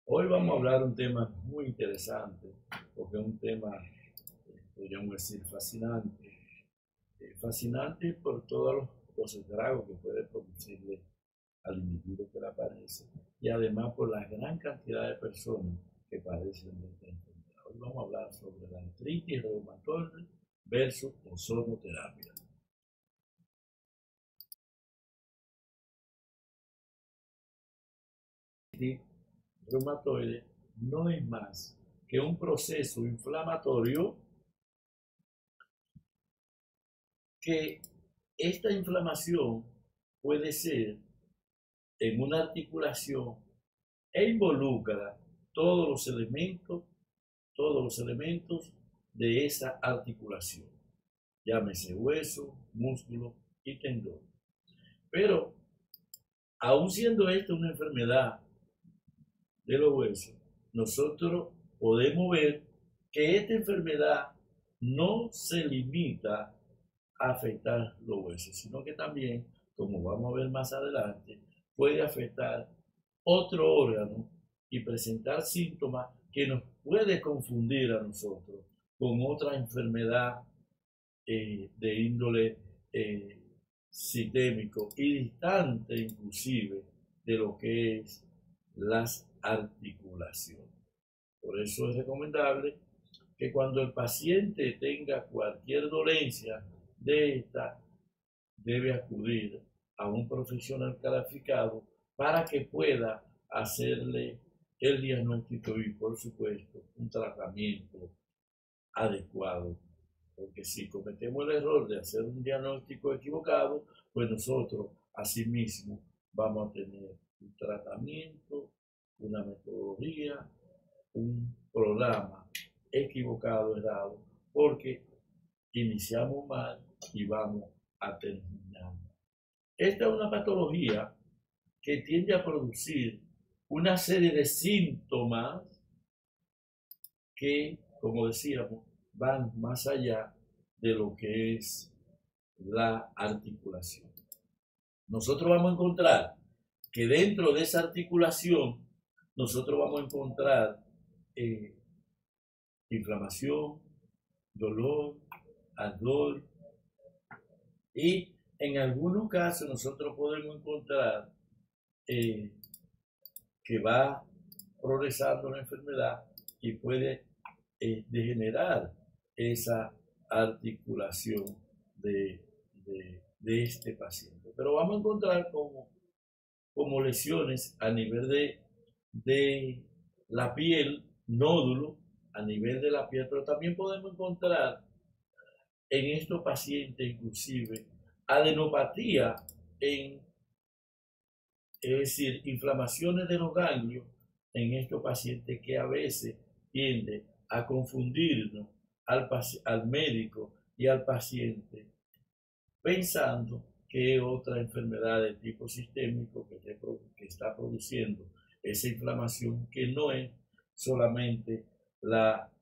Hoy vamos a hablar de un tema muy interesante, porque es un tema, podríamos decir, fascinante. Fascinante por todos los estragos que puede producirle al individuo que la padece y además por la gran cantidad de personas que padecen de esta enfermedad. Hoy vamos a hablar sobre la artritis reumatoide versus ozonoterapia. La reumatoide no es más que un proceso inflamatorio que esta inflamación puede ser en una articulación e involucra todos los elementos de esa articulación, llámese hueso, músculo y tendón. Pero, aun siendo esta una enfermedad de los huesos, nosotros podemos ver que esta enfermedad no se limita a afectar los huesos, sino que también, como vamos a ver más adelante, puede afectar otro órgano y presentar síntomas que nos puede confundir a nosotros con otra enfermedad de índole sistémico y distante inclusive de lo que es las articulaciones. Por eso es recomendable que cuando el paciente tenga cualquier dolencia de esta, debe acudir a un profesional calificado para que pueda hacerle el diagnóstico y, por supuesto, un tratamiento adecuado. Porque si cometemos el error de hacer un diagnóstico equivocado, pues nosotros asimismo vamos a tener un tratamiento, una metodología, un programa equivocado, errado, porque iniciamos mal y vamos a terminar mal. Esta es una patología que tiende a producir una serie de síntomas que, como decíamos, van más allá de lo que es la articulación. Nosotros vamos a encontrar que dentro de esa articulación, nosotros vamos a encontrar inflamación, dolor, ardor, y en algunos casos nosotros podemos encontrar que va progresando la enfermedad y puede degenerar esa articulación de este paciente. Pero vamos a encontrar como lesiones a nivel de la piel, nódulo a nivel de la piel, pero también podemos encontrar en estos pacientes inclusive adenopatía, es decir, inflamaciones de los ganglios en estos pacientes que a veces tiende a confundirnos al médico y al paciente pensando que es otra enfermedad de tipo sistémico que está produciendo esa inflamación, que no es, solamente la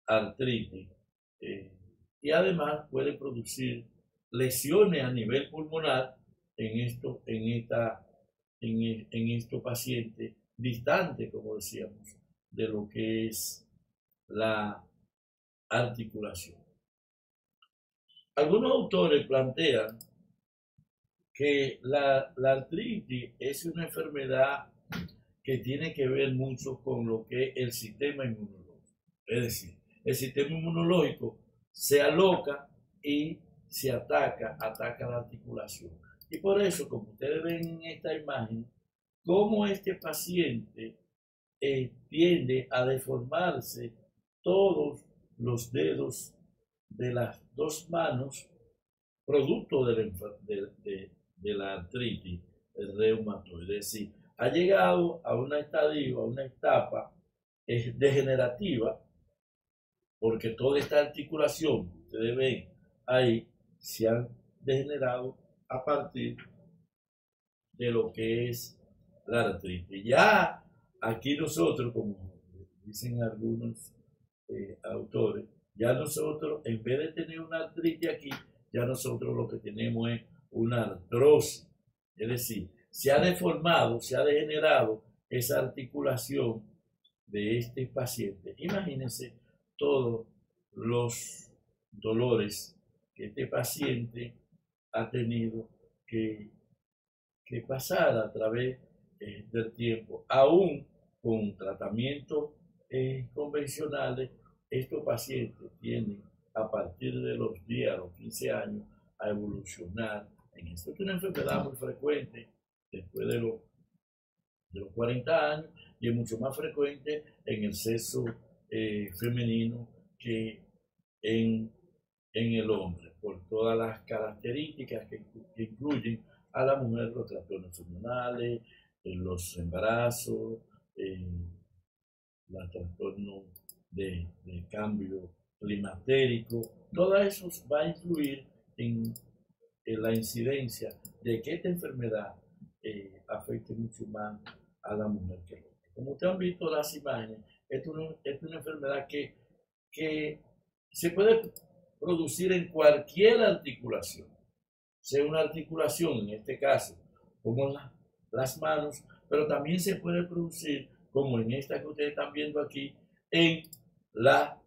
artritis y además puede producir lesiones a nivel pulmonar en estos pacientes distantes, como decíamos, de lo que es la articulación. Algunos autores plantean que la artritis es una enfermedad que tiene que ver mucho con lo que es el sistema inmunológico. Es decir, el sistema inmunológico se aloca y se ataca la articulación. Y por eso, como ustedes ven en esta imagen, cómo este paciente tiende a deformarse todos los dedos de las dos manos, producto de la artritis reumatoide. Es decir, ha llegado a un estadio, a una etapa degenerativa, porque toda esta articulación, ustedes ven ahí, se han degenerado a partir de lo que es la artritis. Ya aquí nosotros, como dicen algunos autores, ya nosotros, en vez de tener una artritis aquí, ya nosotros lo que tenemos es una artrosis. Es decir, se ha deformado, se ha degenerado esa articulación de este paciente. Imagínense todos los dolores que este paciente ha tenido que pasar a través del tiempo. Aún con tratamientos convencionales, estos pacientes tienen a partir de los 10 a los 15 años a evolucionar en esto. Es una enfermedad muy frecuente después de los 40 años y es mucho más frecuente en el sexo femenino que en el hombre, por todas las características que incluyen a la mujer, los trastornos hormonales, los embarazos, los trastornos de cambio climatérico. Todo eso va a influir en la incidencia de que esta enfermedad afecte mucho más a la mujer que al hombre. Como ustedes han visto las imágenes, es una enfermedad que se puede producir en cualquier articulación, sea una articulación, en este caso, como las manos, pero también se puede producir, como en esta que ustedes están viendo aquí, en la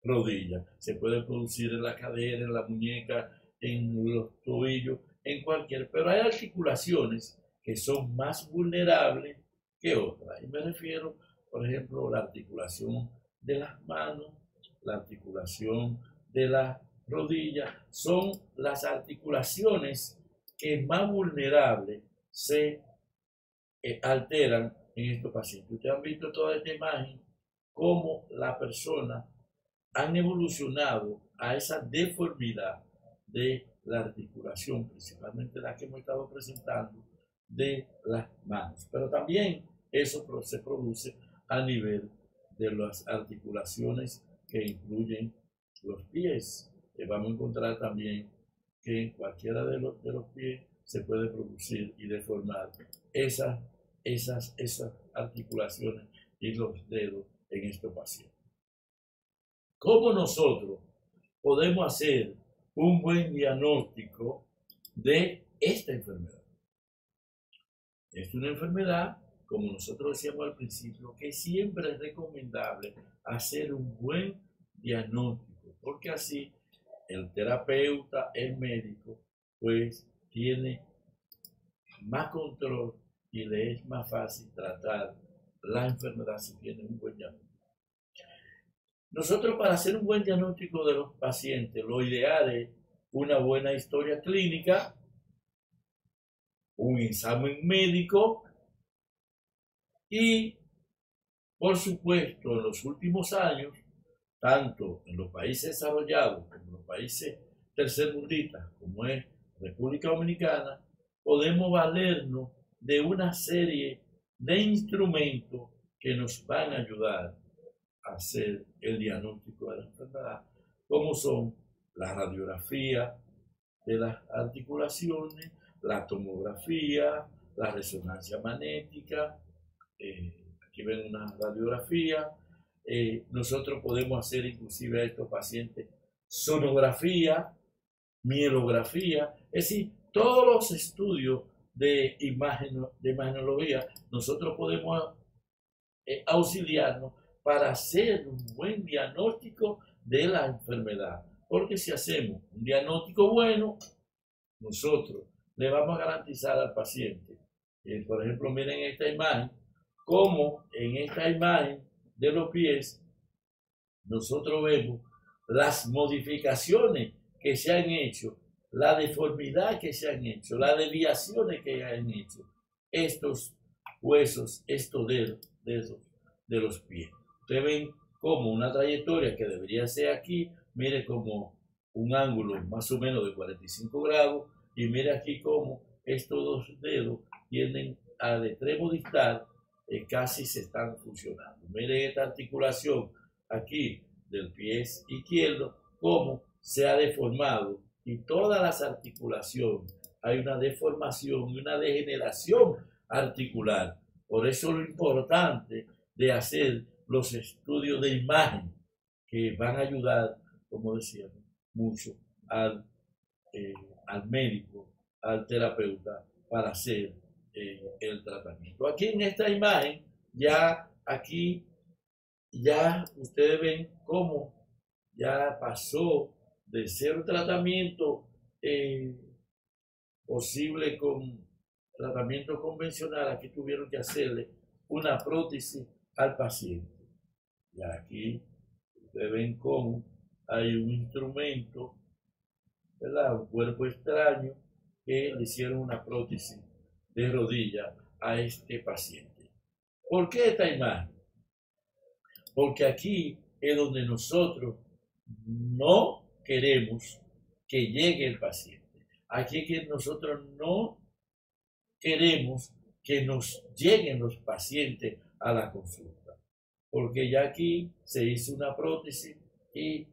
rodilla. Se puede producir en la cadera, en la muñeca, en los tobillos, en cualquier. Pero hay articulaciones que son más vulnerables que otras. Y me refiero, por ejemplo, a la articulación de las manos, la articulación de la rodilla. Son las articulaciones que más vulnerables se alteran en estos pacientes. Ustedes han visto toda esta imagen, cómo la persona han evolucionado a esa deformidad de la articulación, principalmente la que hemos estado presentando, de las manos. Pero también eso se produce a nivel de las articulaciones que incluyen los pies. Vamos a encontrar también que en cualquiera de los pies se puede producir y deformar esas articulaciones y los dedos en estos pacientes. ¿Cómo nosotros podemos hacer un buen diagnóstico de esta enfermedad? Es una enfermedad, como nosotros decíamos al principio, que siempre es recomendable hacer un buen diagnóstico, porque así el terapeuta, el médico, pues tiene más control y le es más fácil tratar la enfermedad si tiene un buen diagnóstico. Nosotros, para hacer un buen diagnóstico de los pacientes, lo ideal es una buena historia clínica, un examen médico y, por supuesto, en los últimos años, tanto en los países desarrollados como en los países tercermundistas, como es República Dominicana, podemos valernos de una serie de instrumentos que nos van a ayudar a hacer el diagnóstico de la enfermedad, como son la radiografía de las articulaciones, la tomografía, la resonancia magnética, Aquí ven una radiografía. Nosotros podemos hacer inclusive a estos pacientes sonografía, mielografía, es decir, todos los estudios de imagenología, nosotros podemos auxiliarnos para hacer un buen diagnóstico de la enfermedad. Porque si hacemos un diagnóstico bueno, nosotros le vamos a garantizar al paciente. Por ejemplo, miren esta imagen, como en esta imagen de los pies, nosotros vemos las modificaciones que se han hecho, la deformidad que se han hecho, las desviaciones que han hecho estos huesos, estos dedos de los pies. Ustedes ven como una trayectoria que debería ser aquí, mire como un ángulo más o menos de 45 grados, y mire aquí como estos dos dedos tienden al extremo distal, casi se están fusionando. Mire esta articulación aquí del pie izquierdo, cómo se ha deformado, y todas las articulaciones, hay una deformación y una degeneración articular. Por eso lo importante de hacer los estudios de imagen, que van a ayudar, como decíamos, mucho al médico, al terapeuta, para hacer el tratamiento. Aquí en esta imagen, aquí ustedes ven cómo ya pasó de ser un tratamiento posible con tratamiento convencional. Aquí tuvieron que hacerle una prótesis al paciente. Y aquí ustedes ven cómo hay un instrumento, ¿verdad? Un cuerpo extraño, que le hicieron una prótesis de rodilla a este paciente. ¿Por qué esta imagen? Porque aquí es donde nosotros no queremos que llegue el paciente. Aquí es que nosotros no queremos que nos lleguen los pacientes a la consulta, porque ya aquí se hizo una prótesis y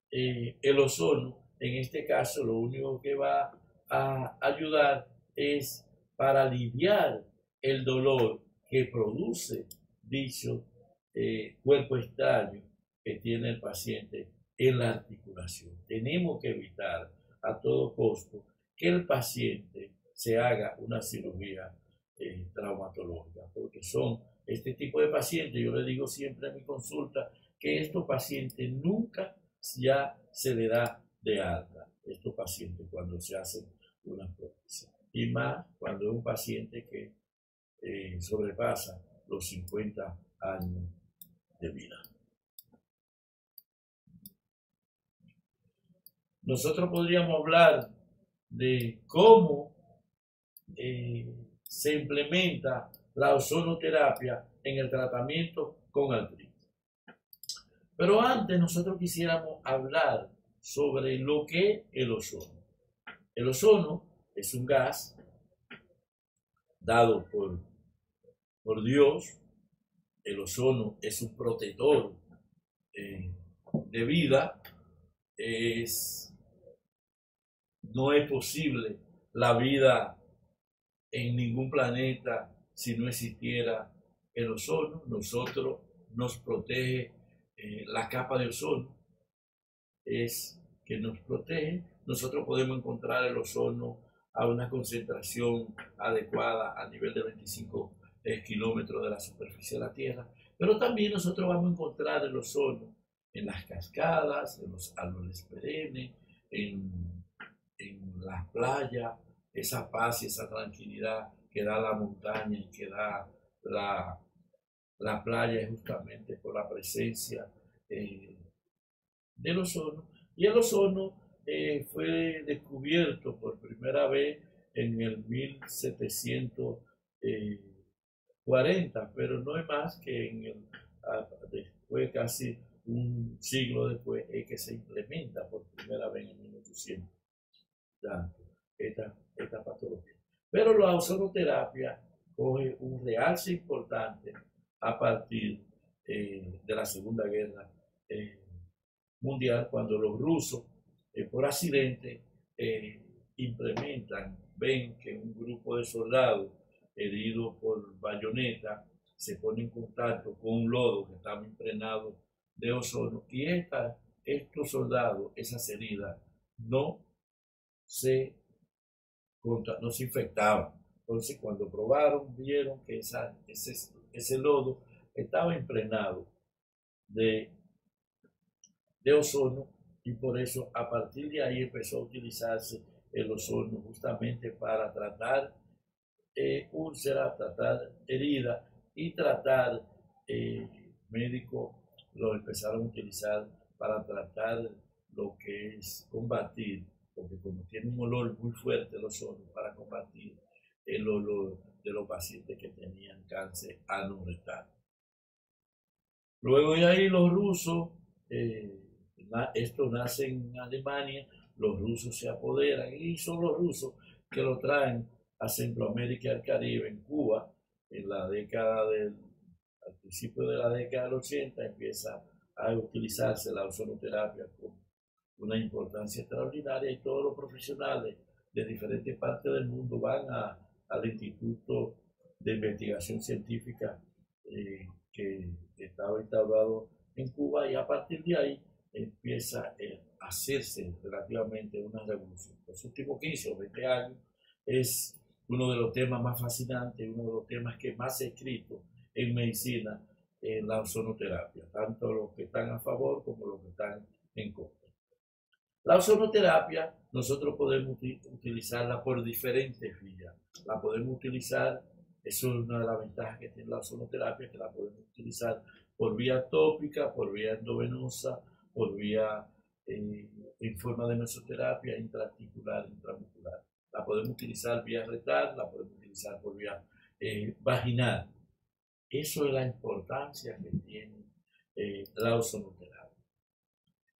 el ozono, en este caso, lo único que va a ayudar es para aliviar el dolor que produce dicho cuerpo extraño que tiene el paciente en la articulación. Tenemos que evitar a todo costo que el paciente se haga una cirugía traumatológica, porque son este tipo de pacientes. Yo le digo siempre en mi consulta que estos pacientes nunca ya se le da de alta, estos pacientes, cuando se hacen una prótesis, y más cuando es un paciente que sobrepasa los 50 años de vida. Nosotros podríamos hablar de cómo se implementa la ozonoterapia en el tratamiento con artritis. Pero antes nosotros quisiéramos hablar sobre lo que es el ozono. El ozono es un gas dado por Dios. El ozono es un protector de vida. No es posible la vida en ningún planeta si no existiera el ozono. Nosotros nos protege la capa de ozono, es que nos protege. Nosotros podemos encontrar el ozono a una concentración adecuada a nivel de 25 kilómetros de la superficie de la Tierra, pero también nosotros vamos a encontrar el ozono en las cascadas, en los árboles perennes, en las playas, esa paz y esa tranquilidad que da la montaña y que da la playa, es justamente por la presencia del ozono. Y el ozono fue descubierto por primera vez en el 1740, pero no es más que después, casi un siglo después, es que se implementa por primera vez en 1800 esta patología. Pero la ozonoterapia coge un realce importante a partir de la Segunda Guerra Mundial, cuando los rusos, por accidente, ven que un grupo de soldados heridos por bayoneta se pone en contacto con un lodo que estaba impregnado de ozono y estos soldados, esas heridas, no se, no se infectaban. Entonces, cuando probaron, vieron que ese lodo estaba impregnado de ozono y por eso a partir de ahí empezó a utilizarse el ozono justamente para tratar úlceras, tratar heridas y tratar médicos lo empezaron a utilizar para tratar lo que es combatir, porque como tiene un olor muy fuerte el ozono, para combatir el olor de los pacientes que tenían cáncer anorectal. Luego de ahí los rusos, esto nace en Alemania, los rusos se apoderan y son los rusos que lo traen a Centroamérica y al Caribe, en Cuba, en la década al principio de la década del 80 empieza a utilizarse la ozonoterapia con una importancia extraordinaria y todos los profesionales de diferentes partes del mundo van al Instituto de Investigación Científica que estaba instaurado en Cuba y a partir de ahí empieza a hacerse relativamente una revolución. Los últimos 15 o 20 años es uno de los temas más fascinantes, uno de los temas que más se ha escrito en medicina en la ozonoterapia, tanto los que están a favor como los que están en contra. La ozonoterapia nosotros podemos utilizarla por diferentes vías. La podemos utilizar, eso es una de las ventajas que tiene la ozonoterapia, que la podemos utilizar por vía tópica, por vía endovenosa, por vía en forma de mesoterapia intraarticular, intramuscular. La podemos utilizar vía rectal, la podemos utilizar por vía vaginal. Eso es la importancia que tiene la ozonoterapia.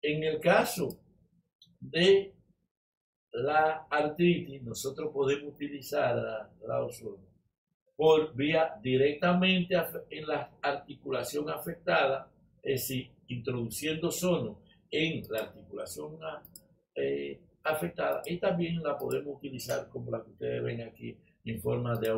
En el caso de la artritis, nosotros podemos utilizar la ozono por vía directamente en la articulación afectada, es decir, introduciendo ozono en la articulación afectada, y también la podemos utilizar como la que ustedes ven aquí en forma de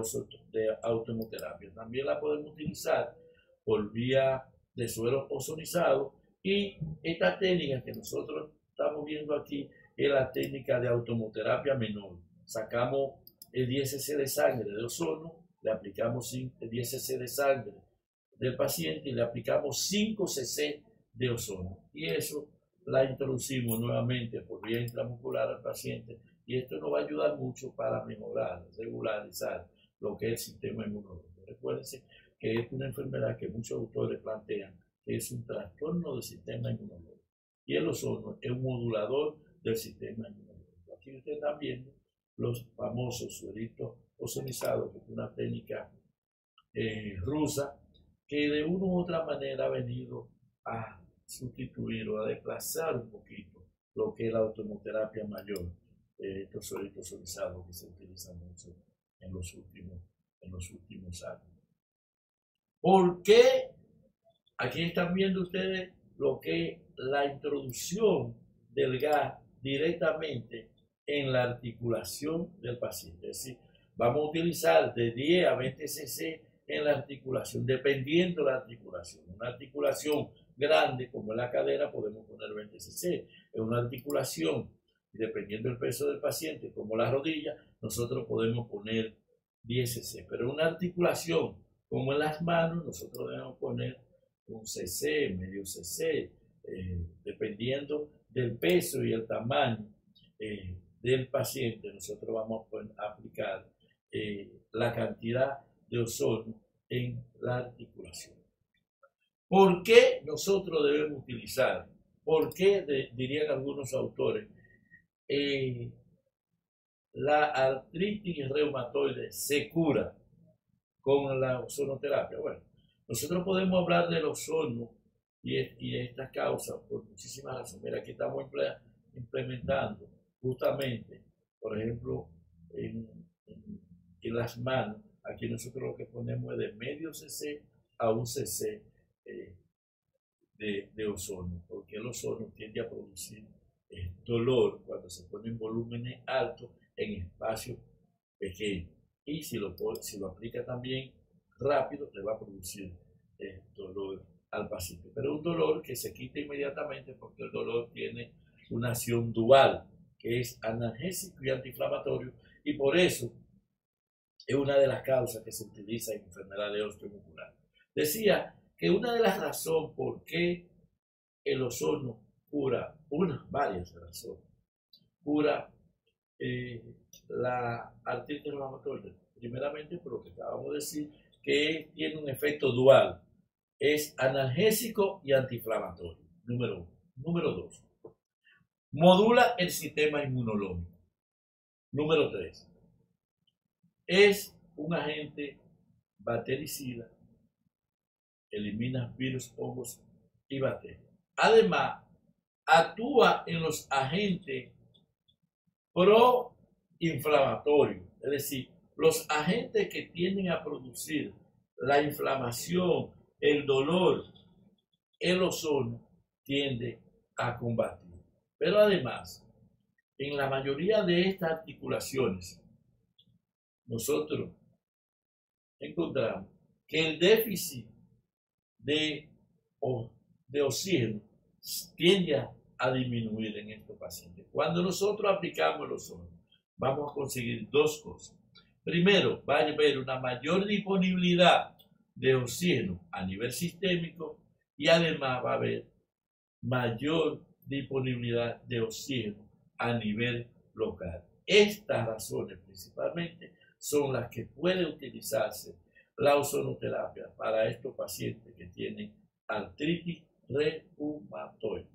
automoterapia. También la podemos utilizar por vía de suero ozonizado y esta técnica que nosotros estamos viendo aquí es la técnica de automoterapia menor. Sacamos el 10 cc de sangre de ozono, le aplicamos 10 cc de sangre del paciente y le aplicamos 5 cc de ozono. Y eso la introducimos nuevamente por vía intramuscular al paciente y esto nos va a ayudar mucho para mejorar, regularizar lo que es el sistema inmunológico. Recuérdense que es una enfermedad que muchos autores plantean que es un trastorno del sistema inmunológico y el ozono es un modulador del sistema inmunológico. Aquí ustedes están viendo los famosos sueritos ozonizados, que es una técnica rusa que de una u otra manera ha venido a sustituir o a desplazar un poquito lo que es la automoterapia mayor, estos sueritos ozonizados que se utilizan mucho en los últimos años. ¿Por qué? Aquí están viendo ustedes lo que es la introducción del gas directamente en la articulación del paciente. Es decir, vamos a utilizar de 10 a 20 cc en la articulación, dependiendo de la articulación. Una articulación grande como es la cadera podemos poner 20 cc. En una articulación, dependiendo del peso del paciente, como la rodilla, nosotros podemos poner 10 cc. Pero en una articulación como en las manos, nosotros debemos poner un cc, medio cc, dependiendo del peso y el tamaño del paciente, nosotros vamos a aplicar la cantidad de ozono en la articulación. ¿Por qué nosotros debemos utilizar? ¿Por qué, dirían algunos autores, la artritis reumatoide se cura con la ozonoterapia? Bueno, nosotros podemos hablar del ozono y estas causas por muchísimas razones. Mira, aquí estamos implementando justamente, por ejemplo, en las manos, aquí nosotros lo que ponemos es de medio cc a un cc de ozono, porque el ozono tiende a producir dolor cuando se pone en volúmenes altos en espacios pequeños. Y si lo aplica también rápido le va a producir dolor al paciente. Pero un dolor que se quita inmediatamente porque el dolor tiene una acción dual, que es analgésico y antiinflamatorio, y por eso es una de las causas que se utiliza en enfermedades osteomusculares. Decía que una de las razones por qué el ozono cura, varias razones, cura la artritis reumatoide, primeramente por lo que acabamos de decir, que tiene un efecto dual, es analgésico y antiinflamatorio, número 1. Número 2, modula el sistema inmunológico. Número 3, es un agente bactericida, elimina virus, hongos y bacterias. Además, actúa en los agentes proinflamatorios, es decir, los agentes que tienden a producir la inflamación, el dolor, el ozono tiende a combatir. Pero además, en la mayoría de estas articulaciones, nosotros encontramos que el déficit de oxígeno tiende a disminuir en estos pacientes. Cuando nosotros aplicamos el ozono, vamos a conseguir dos cosas. Primero, va a haber una mayor disponibilidad de oxígeno a nivel sistémico y además va a haber mayor disponibilidad de oxígeno a nivel local. Estas razones principalmente son las que puede utilizarse la ozonoterapia para estos pacientes que tienen artritis reumatoide.